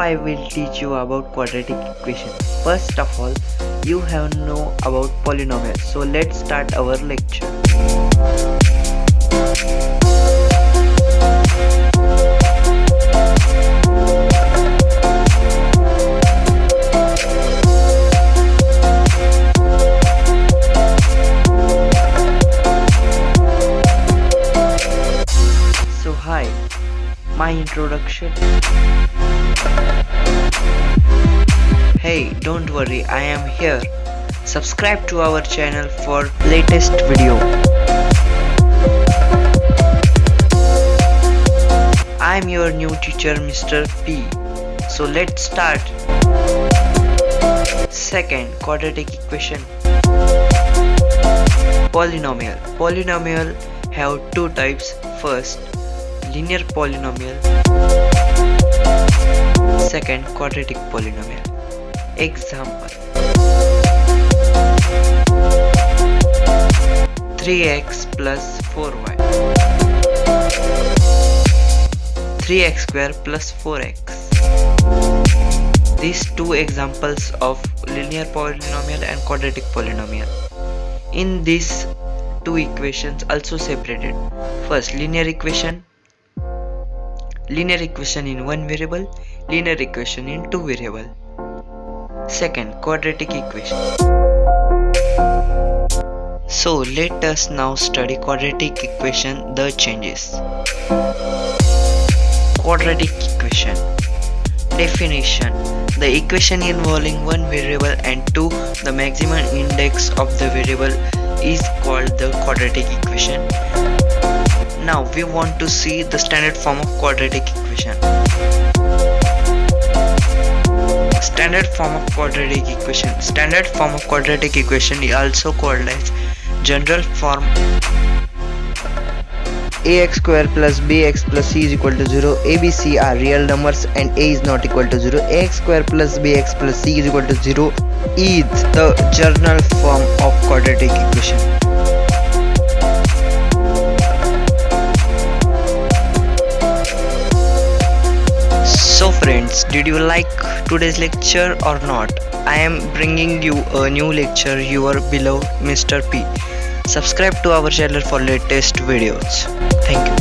I will teach you about quadratic equation. First of all, you have to know about polynomials. So let's start our lecture. So hi, my introduction. Hey, don't worry, I am here. Subscribe to our channel for latest video. I am your new teacher, Mr. P. So let's start. Second, quadratic equation. Polynomial. Polynomial have two types. First, linear polynomial. Second, quadratic polynomial. Example: 3x plus 4y, 3x square plus 4x. These two examples of linear polynomial and quadratic polynomial. In these two equations also separated. First, linear equation in one variable, linear equation in two variable. Second, quadratic equation. So let us now study quadratic equation, the changes. Quadratic equation. Definition: the equation involving one variable and two the maximum index of the variable is called the quadratic equation. Now we want to see the standard form of quadratic equation. Standard form of quadratic equation. Standard form of quadratic equation is also called as general form. Ax square plus bx plus c is equal to 0. A, b, c are real numbers and a is not equal to 0. Ax square plus bx plus c is equal to 0 is the general form of quadratic equation. So friends, did you like today's lecture or not? I am bringing you a new lecture, your beloved Mr. P. Subscribe to our channel for latest videos. Thank you.